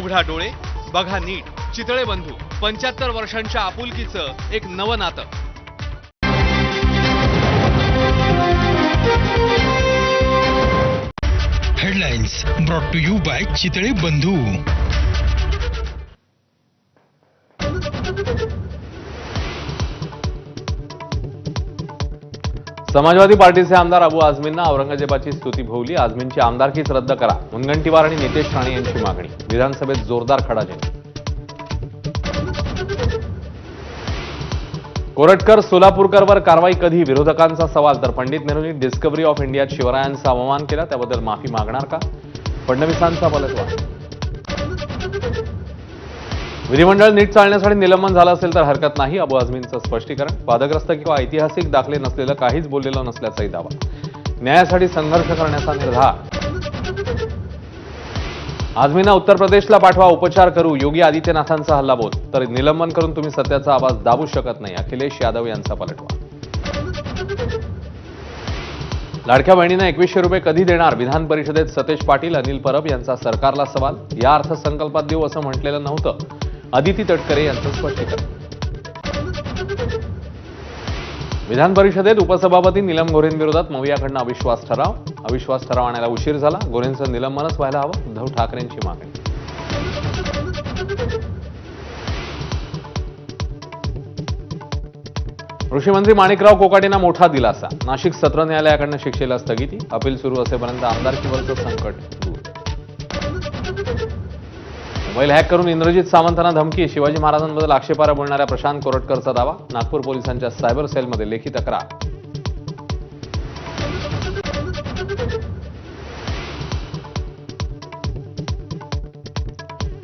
उघडा डोळे, बघा नीट. चितळे बंधू 75 वर्षांच्या आपुलकीचं एक नवं नातं. Headlines brought to you by Chitale Bandhu. Samajwadi पार्टीचे आमदार अबू आझमींना औरंगजेबाची स्तुती भोवली. आझमींची आमदारकीच रद्द करा, मुनगंटीवार आणि नितेश राणे यांची मागणी. विधानसभेत जोरदार खडाजंगी. कोरटकर सोलापूरकरवर कारवाई कधी, विरोधकांचा सवाल. तर पंडित नेहरूंनी डिस्कव्हरी ऑफ इंडियात शिवरायांचा अवमान केला, त्याबद्दल माफी मागणार का? फडणवीसांचा पलटवार. विधिमंडळ नीट चालण्यासाठी निलंबन झालं असेल तर हरकत नाही, अबू आझमींचं स्पष्टीकरण. वादग्रस्त किंवा ऐतिहासिक दाखले नसलेलं काहीच बोललेलं नसल्याचाही दावा. न्यायासाठी संघर्ष करण्याचा निर्धार. आझमींना उत्तर प्रदेशला पाठवा, उपचार करू. योगी आदित्यनाथांचा हल्लाबोल. तर निलंबन करून तुम्ही सत्याचा आवाज दाबू शकत नाही, अखिलेश यादव यांचा पलटवार. लाडक्या बहिणींना 2100 रुपये कधी देणार? विधान परिषदेत सतेज पाटील, अनिल परब यांचा सरकारला सवाल. या अर्थसंकल्पात देऊ असं म्हटलेलं नव्हतं, अदिती तटकरे यांचं स्पष्टीकरण. विधान परिषदेत उपसभापती नीलम गोऱ्हेंविरोधात मवियाकडनं अविश्वास ठराव. अविश्वास ठराव आणायला उशीर झाला, गोऱ्हेंचं निलंबनच व्हायला हवं, उद्धव ठाकरेंची मागणी. कृषीमंत्री माणिकराव कोकाटेंना मोठा दिलासा. नाशिक सत्र न्यायालयाकडनं शिक्षेला स्थगिती. अपील सुरू असेपर्यंत आमदारकीवरचं संकट दूर. मोबाईल हॅक करून इंद्रजित सावंतांना धमकी. शिवाजी महाराजांबद्दल आक्षेपार्ह बोलणाऱ्या प्रशांत कोरटकरचा दावा. नागपूर पोलिसांच्या सायबर सेलमध्ये लेखी तक्रार.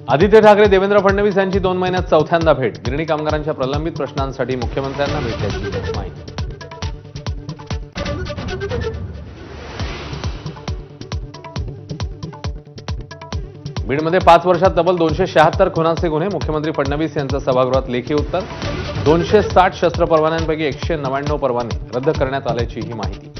आदित्य ठाकरे देवेंद्र फडणवीस यांची 2 महिन्यात चौथ्यांदा भेट. गिरणी कामगारांच्या प्रलंबित प्रश्नांसाठी मुख्यमंत्र्यांना भेटल्याची माहिती. बीडमध्ये 5 वर्षात तब्बल 276 खुनाचे गुन्हे. मुख्यमंत्री फडणवीस यांचं सभागृहात लेखी उत्तर. 260 शस्त्र परवान्यांपैकी 199 परवाने रद्द करण्यात आल्याची ही माहिती.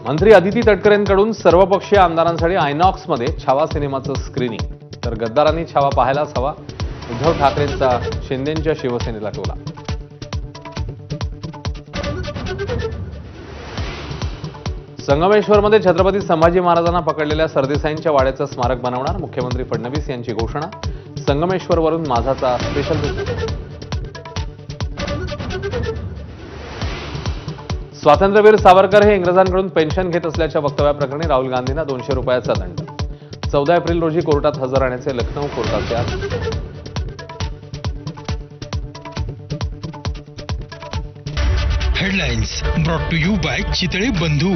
मंत्री अदिती तटकरेंकडून सर्वपक्षीय आमदारांसाठी आयनॉक्समध्ये छावा सिनेमाचं स्क्रीनिंग. तर गद्दारांनी छावा पाहायलाच हवा, उद्धव ठाकरेंचा शिंदेंच्या शिवसेनेला टोला. संगमेश्वरमध्ये छत्रपती संभाजी महाराजांना पकडलेल्या सरदेसाईंच्या वाड्याचं स्मारक बनवणार. मुख्यमंत्री फडणवीस यांची घोषणा. संगमेश्वरवरून माझाचा स्पेशल रिपोर्ट. स्वातंत्र्यवीर सावरकर हे इंग्रजांकडून पेन्शन घेत असल्याच्या वक्तव्याप्रकरणी राहुल गांधींना 200 रुपयाचा दंड. 14 एप्रिल रोजी कोर्टात हजर राहण्याचे लखनौ कोर्टाचे आदेश. Headlines brought to you by Chitale बंधू.